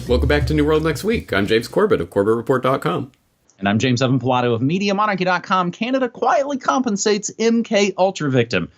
Welcome back to New World Next Week. I'm James Corbett of CorbettReport.com. And I'm James Evan Pilato of MediaMonarchy.com. Canada quietly compensates MK Ultra victim.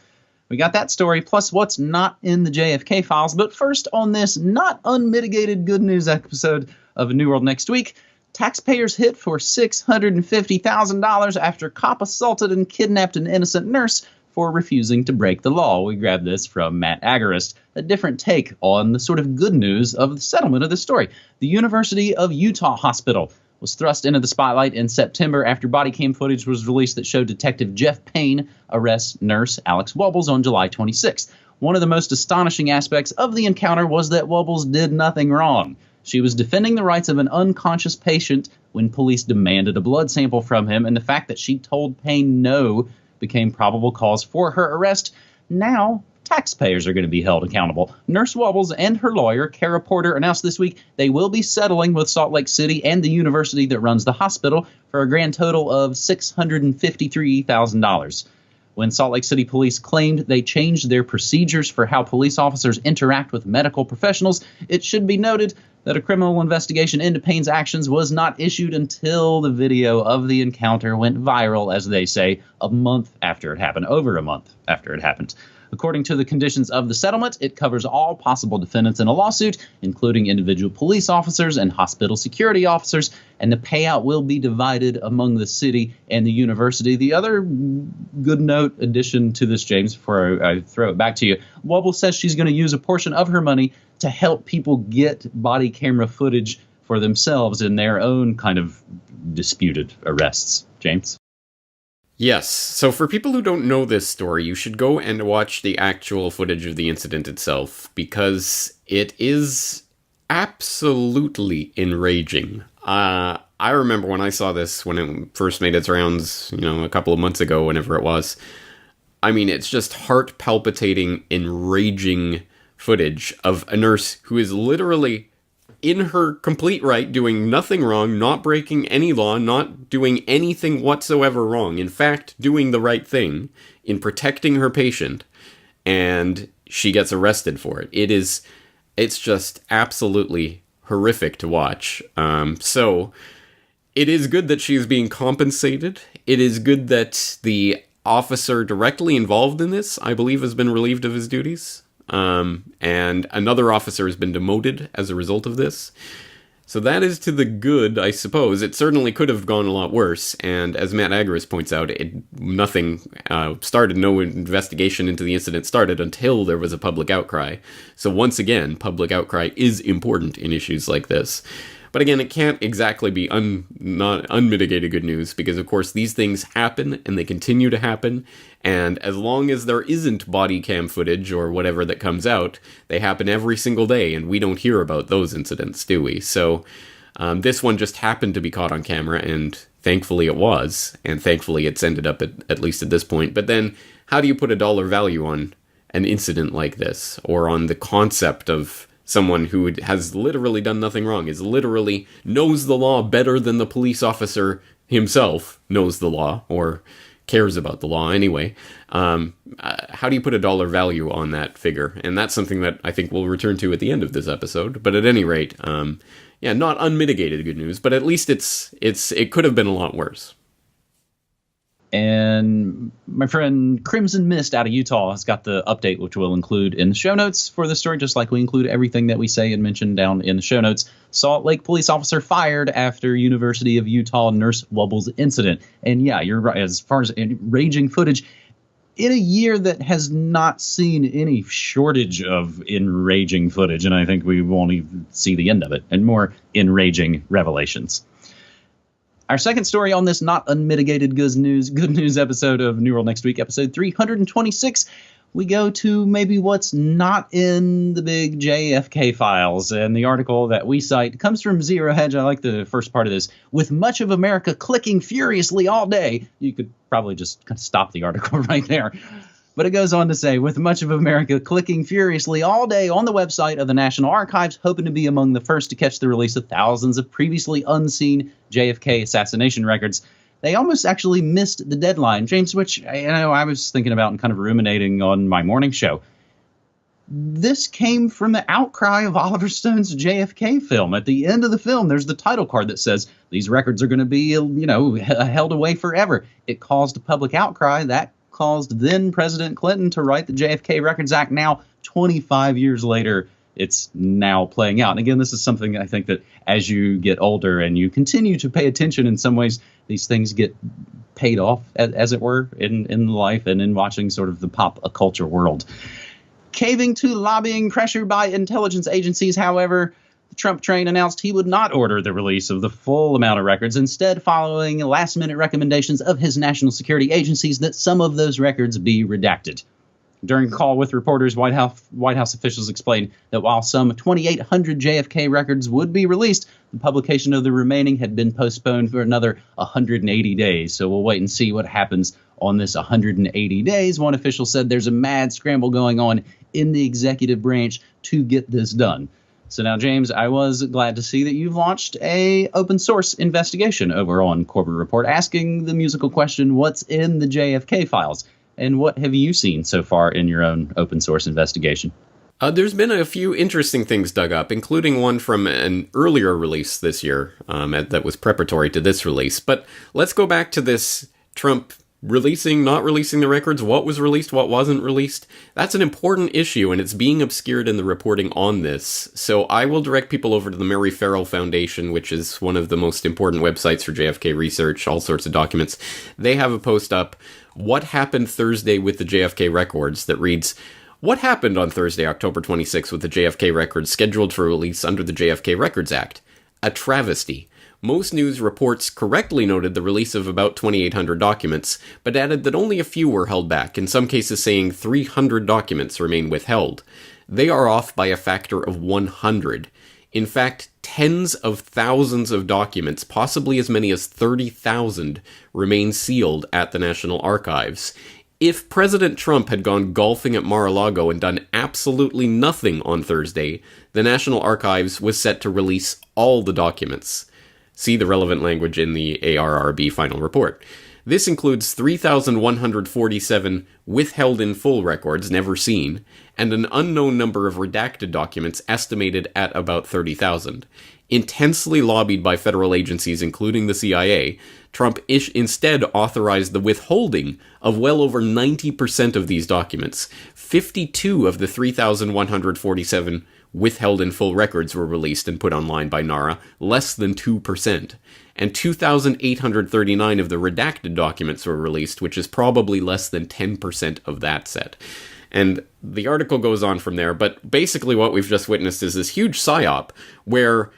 We got that story, plus what's not in the JFK files. But first, on this not unmitigated good news episode of New World Next Week, taxpayers hit for $650,000 after cop assaulted and kidnapped an innocent nurse for refusing to break the law. We grabbed this from Matt Agarist, a different take on the sort of good news of the settlement of this story. The University of Utah Hospital was thrust into the spotlight in September after body cam footage was released that showed Detective Jeff Payne arrest nurse Alex Wubbles on July 26th. One of the most astonishing aspects of the encounter was that Wubbles did nothing wrong. She was defending the rights of an unconscious patient when police demanded a blood sample from him, and the fact that she told Payne no became probable cause for her arrest. Now, taxpayers are going to be held accountable. Nurse Wubbles and her lawyer, Kara Porter, announced this week they will be settling with Salt Lake City and the university that runs the hospital for a grand total of $653,000. When Salt Lake City police claimed they changed their procedures for how police officers interact with medical professionals, it should be noted that a criminal investigation into Payne's actions was not issued until the video of the encounter went viral, as they say, a month after it happened, over a month after it happened. According to the conditions of the settlement, it covers all possible defendants in a lawsuit, including individual police officers and hospital security officers, and the payout will be divided among the city and the university. The other good note addition to this, James, before I throw it back to you, Wubble says she's going to use a portion of her money to help people get body camera footage for themselves in their own kind of disputed arrests. James? Yes, so for people who don't know this story, you should go and watch the actual footage of the incident itself, because it is absolutely enraging. I remember when I saw this, when it first made its rounds, a couple of months ago, whenever it was. I mean, it's just heart-palpitating, enraging footage of a nurse who is literally in her complete right, doing nothing wrong, not breaking any law, not doing anything whatsoever wrong. In fact, doing the right thing in protecting her patient, and she gets arrested for it. It's just absolutely horrific to watch. So it is good that she's being compensated. It is good that the officer directly involved in this, I believe, has been relieved of his duties. And another officer has been demoted as a result of this. So that is to the good, I suppose. It certainly could have gone a lot worse, and as Matt Agarist points out, nothing started, no investigation into the incident started until there was a public outcry. So once again, public outcry is important in issues like this. But again, it can't exactly be not unmitigated good news, because of course these things happen and they continue to happen, and as long as there isn't body cam footage or whatever that comes out, they happen every single day, and we don't hear about those incidents, do we? So this one just happened to be caught on camera, and thankfully it was, and thankfully it's ended up at least at this point. But then, how do you put a dollar value on an incident like this, or on the concept of someone who has literally done nothing wrong, is literally knows the law better than the police officer himself knows the law, or cares about the law anyway? How do you put a dollar value on that figure? And that's something that I think we'll return to at the end of this episode. But at any rate, not unmitigated good news, but at least it could have been a lot worse. And my friend Crimson Mist out of Utah has got the update, which we'll include in the show notes for the story, just like we include everything that we say and mention down in the show notes. Salt Lake police officer fired after University of Utah nurse Wubbles incident. And yeah, you're right. As far as enraging footage, in a year that has not seen any shortage of enraging footage, and I think we won't even see the end of it, and more enraging revelations. Our second story on this not unmitigated good news episode of New World Next Week, episode 326, we go to maybe what's not in the big JFK files. And the article that we cite comes from Zero Hedge. I like the first part of this. With much of America clicking furiously all day, you could probably just kind of stop the article right there. But it goes on to say, with much of America clicking furiously all day on the website of the National Archives, hoping to be among the first to catch the release of thousands of previously unseen JFK assassination records, they almost actually missed the deadline. James, which I was thinking about and kind of ruminating on my morning show. This came from the outcry of Oliver Stone's JFK film. At the end of the film, there's the title card that says these records are going to be, held away forever. It caused a public outcry that caused then President Clinton to write the JFK Records Act. Now, 25 years later, it's now playing out. And again, this is something I think that as you get older and you continue to pay attention, in some ways, these things get paid off, as it were, in life and in watching sort of the pop culture world. Caving to lobbying pressure by intelligence agencies, however, the Trump train announced he would not order the release of the full amount of records, instead following last-minute recommendations of his national security agencies that some of those records be redacted. During a call with reporters, White House officials explained that while some 2,800 JFK records would be released, the publication of the remaining had been postponed for another 180 days. So we'll wait and see what happens on this 180 days. One official said there's a mad scramble going on in the executive branch to get this done. So now, James, I was glad to see that you've launched a open source investigation over on Corbett Report, asking the musical question, what's in the JFK files? And what have you seen so far in your own open source investigation? There's been a few interesting things dug up, including one from an earlier release this year that was preparatory to this release. But let's go back to this Trump releasing, not releasing the records, what was released, what wasn't released. That's an important issue, and it's being obscured in the reporting on this. So I will direct people over to the Mary Farrell Foundation, which is one of the most important websites for JFK research, all sorts of documents. They have a post up, What Happened Thursday with the JFK Records, that reads, what happened on Thursday, October 26th with the JFK records scheduled for release under the JFK Records Act? A travesty. Most news reports correctly noted the release of about 2,800 documents, but added that only a few were held back, in some cases saying 300 documents remain withheld. They are off by a factor of 100. In fact, tens of thousands of documents, possibly as many as 30,000, remain sealed at the National Archives. If President Trump had gone golfing at Mar-a-Lago and done absolutely nothing on Thursday, the National Archives was set to release all the documents. See the relevant language in the ARRB final report. This includes 3,147 withheld in full records never seen, and an unknown number of redacted documents estimated at about 30,000. Intensely lobbied by federal agencies, including the CIA, Trump instead authorized the withholding of well over 90% of these documents. 52 of the 3,147 withheld in full records were released and put online by NARA, less than 2%. And 2,839 of the redacted documents were released, which is probably less than 10% of that set. And the article goes on from there, but basically what we've just witnessed is this huge psyop where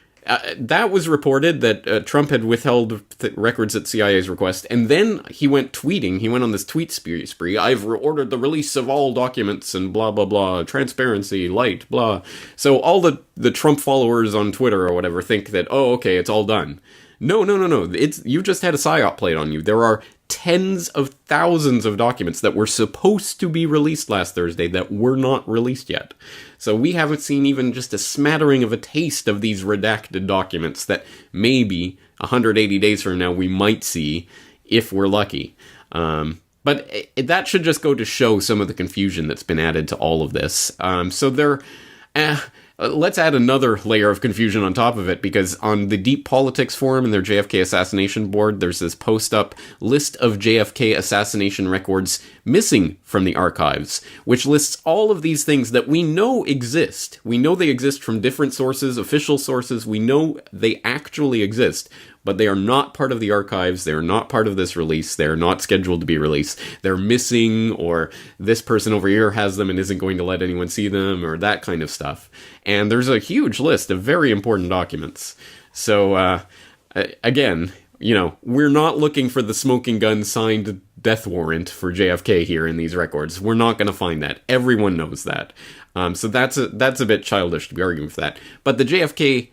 that was reported that Trump had withheld records at CIA's request, and then he went tweeting. He went on this tweet spree. I've ordered the release of all documents and blah, blah, blah, transparency, light, blah. So all the Trump followers on Twitter or whatever think that, oh, okay, it's all done. No. You just had a psyop played on you. There are tens of thousands of documents that were supposed to be released last Thursday that were not released yet. So we haven't seen even just a smattering of a taste of these redacted documents that maybe 180 days from now we might see if we're lucky. But that should just go to show some of the confusion that's been added to all of this. Let's add another layer of confusion on top of it, because on the Deep Politics Forum and their JFK Assassination Board, there's this post-up list of JFK assassination records missing from the archives, which lists all of these things that we know exist. We know they exist from different sources, official sources. We know they actually exist, but they are not part of the archives. They are not part of this release. They are not scheduled to be released. They're missing, or this person over here has them and isn't going to let anyone see them, or that kind of stuff. And there's a huge list of very important documents. So, again, we're not looking for the smoking gun signed death warrant for JFK here in these records. We're not going to find that. Everyone knows that. So that's a bit childish to be arguing for that. But the JFK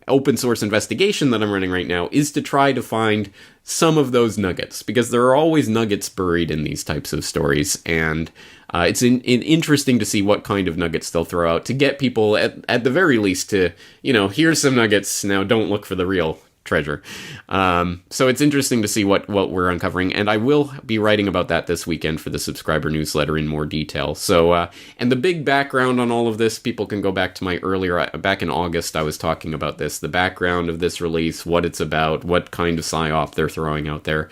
open source investigation that I'm running right now is to try to find some of those nuggets, because there are always nuggets buried in these types of stories, and it's interesting to see what kind of nuggets they'll throw out to get people, at the very least, to, here's some nuggets, now don't look for the real treasure. So it's interesting to see what we're uncovering, and I will be writing about that this weekend for the subscriber newsletter in more detail. So, and the big background on all of this, people can go back to my earlier, back in August, I was talking about this, the background of this release, what it's about, what kind of psyop they're throwing out there.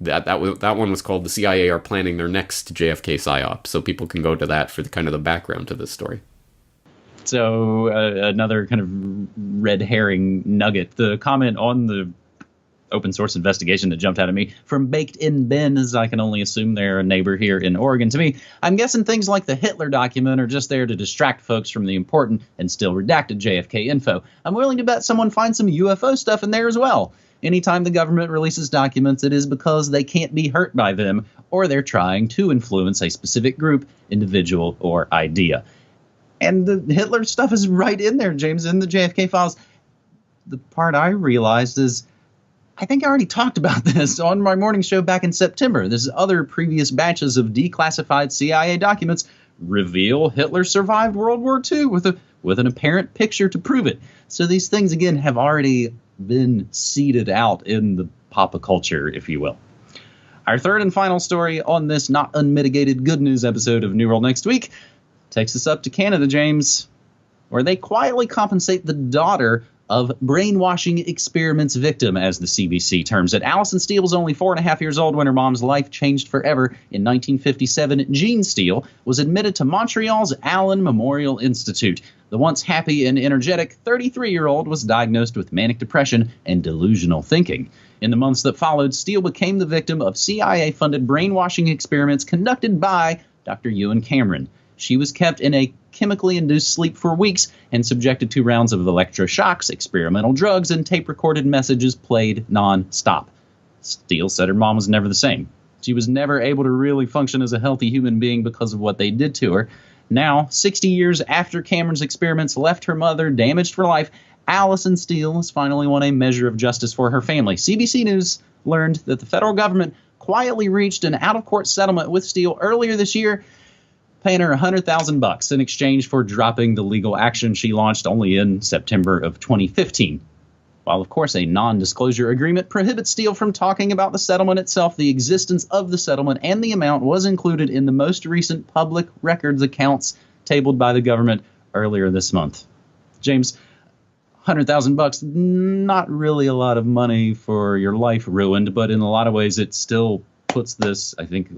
That one was called "The CIA Are Planning Their Next JFK Psyop," so people can go to that for the kind of the background to this story. So another kind of red herring nugget. The comment on the open source investigation that jumped out at me from Baked in Ben, as I can only assume they're a neighbor here in Oregon. To me, I'm guessing things like the Hitler document are just there to distract folks from the important and still redacted JFK info. I'm willing to bet someone finds some UFO stuff in there as well. Anytime the government releases documents, it is because they can't be hurt by them, or they're trying to influence a specific group, individual, or idea. And the Hitler stuff is right in there, James, in the JFK files. The part I realized is, I think I already talked about this on my morning show back in September. This other previous batches of declassified CIA documents reveal Hitler survived World War II with an apparent picture to prove it. So these things, again, have already been seeded out in the pop culture, if you will. Our third and final story on this not unmitigated good news episode of New World Next Week takes us up to Canada, James, where they quietly compensate the daughter of brainwashing experiments victim, as the CBC terms it. Allison Steele was only 4.5 years old when her mom's life changed forever. In 1957, Jean Steele was admitted to Montreal's Allen Memorial Institute. The once happy and energetic 33-year-old was diagnosed with manic depression and delusional thinking. In the months that followed, Steele became the victim of CIA-funded brainwashing experiments conducted by Dr. Ewan Cameron. She was kept in a chemically induced sleep for weeks and subjected to rounds of electroshocks, experimental drugs, and tape-recorded messages played non-stop. Steele said her mom was never the same. She was never able to really function as a healthy human being because of what they did to her. Now, 60 years after Cameron's experiments left her mother damaged for life, Allison Steele has finally won a measure of justice for her family. CBC News learned that the federal government quietly reached an out-of-court settlement with Steele earlier this year, paying her $100,000 in exchange for dropping the legal action she launched only in September of 2015. While, of course, a non-disclosure agreement prohibits Steele from talking about the settlement itself, the existence of the settlement and the amount was included in the most recent public records accounts tabled by the government earlier this month. James, $100,000, not really a lot of money for your life ruined, but in a lot of ways it still puts this, I think,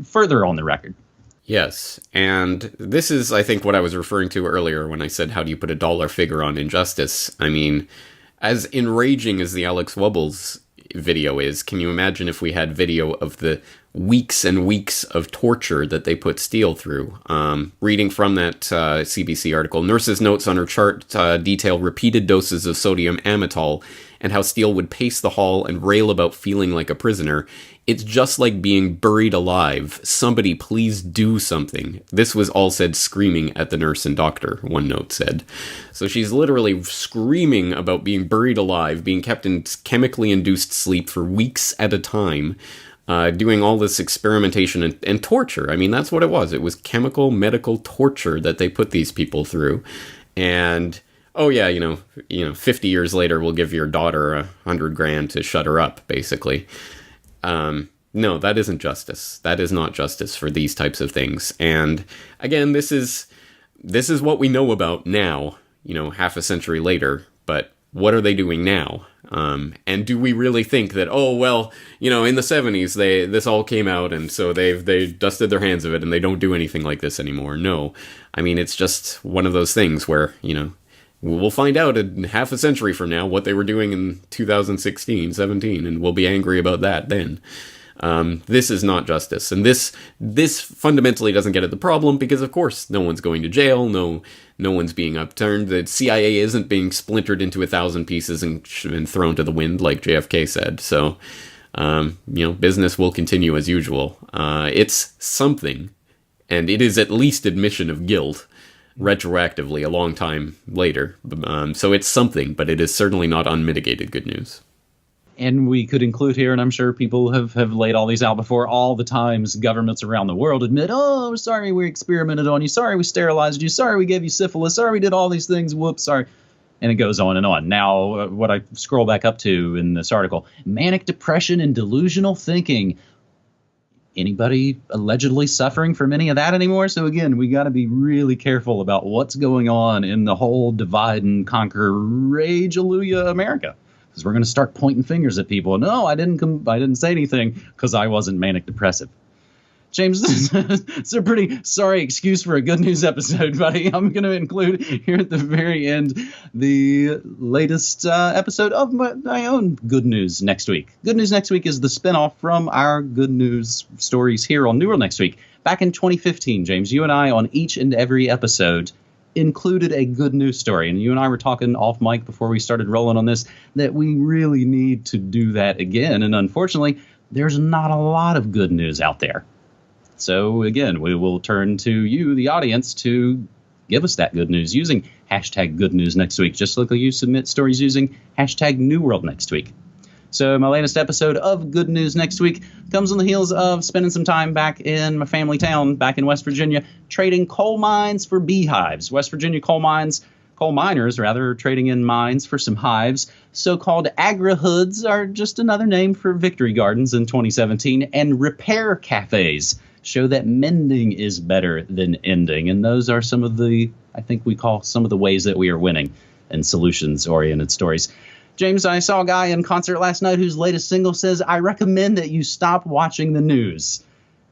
further on the record. Yes, and this is, I think, what I was referring to earlier when I said, how do you put a dollar figure on injustice? I mean, as enraging as the Alex Wubbles video is, can you imagine if we had video of the weeks and weeks of torture that they put Steele through? Reading from that CBC article, nurses' notes on her chart detail repeated doses of sodium amytal and how Steele would pace the hall and rail about feeling like a prisoner. It's just like being buried alive. Somebody please do something. This was all said screaming at the nurse and doctor, one note said. So she's literally screaming about being buried alive, being kept in chemically induced sleep for weeks at a time, doing all this experimentation and torture. I mean, that's what it was. It was chemical medical torture that they put these people through. And, oh yeah, 50 years later, we'll give your daughter $100,000 to shut her up, basically. No, that isn't justice. That is not justice for these types of things. And again, this is what we know about now, half a century later, but what are they doing now? And do we really think that, in the 70s, this all came out and so they dusted their hands of it and they don't do anything like this anymore? No. I mean, it's just one of those things where, we'll find out in half a century from now what they were doing in 2016, 17, and we'll be angry about that then. This is not justice. And this fundamentally doesn't get at the problem because, of course, no one's going to jail, no one's being upturned. The CIA isn't being splintered into 1,000 pieces and thrown to the wind like JFK said. So, business will continue as usual. It's something, and it is at least admission of guilt retroactively a long time later. So it's something, but it is certainly not unmitigated good news. And we could include here, and I'm sure people have laid all these out before, all the times governments around the world admit, oh, sorry we experimented on you, sorry we sterilized you, sorry we gave you syphilis, sorry we did all these things, whoops, sorry. And it goes on and on. Now, what I scroll back up to in this article, manic depression and delusional thinking. Anybody allegedly suffering from any of that anymore? So again, we got to be really careful about what's going on in the whole divide and conquer rage alleluia America, because we're going to start pointing fingers at people. No, I didn't say anything because I wasn't manic depressive. James, it's a pretty sorry excuse for a good news episode, buddy. I'm going to include here at the very end the latest episode of my own Good News Next Week. Good News Next Week is the spinoff from our Good News stories here on New World Next Week. Back in 2015, James, you and I on each and every episode included a good news story. And you and I were talking off mic before we started rolling on this that we really need to do that again. And unfortunately, there's not a lot of good news out there. So, again, we will turn to you, the audience, to give us that good news using hashtag Good News Next Week, just like you submit stories using hashtag New World Next Week. So my latest episode of Good News Next Week comes on the heels of spending some time back in my family town, back in West Virginia, trading coal mines for beehives. West Virginia coal miners, trading in mines for some hives. So-called agri-hoods are just another name for victory gardens in 2017, and repair cafes show that mending is better than ending. And those are some of the, I think we call some of the ways that we are winning in solutions-oriented stories. James, I saw a guy in concert last night whose latest single says, "I recommend that you stop watching the news."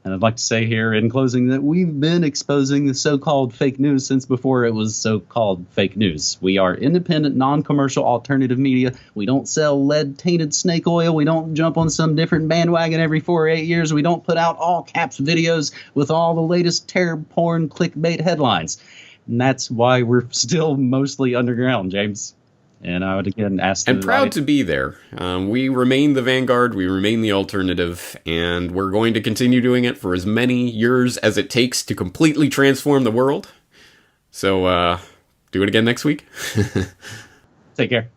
And I'd like to say here in closing that we've been exposing the so-called fake news since before it was so-called fake news. We are independent, non-commercial alternative media. We don't sell lead-tainted snake oil. We don't jump on some different bandwagon every 4 or 8 years. We don't put out all caps videos with all the latest terror porn clickbait headlines. And that's why we're still mostly underground, James. And I would again ask. And proud to be there. We remain the vanguard. We remain the alternative. And we're going to continue doing it for as many years as it takes to completely transform the world. So do it again next week. Take care.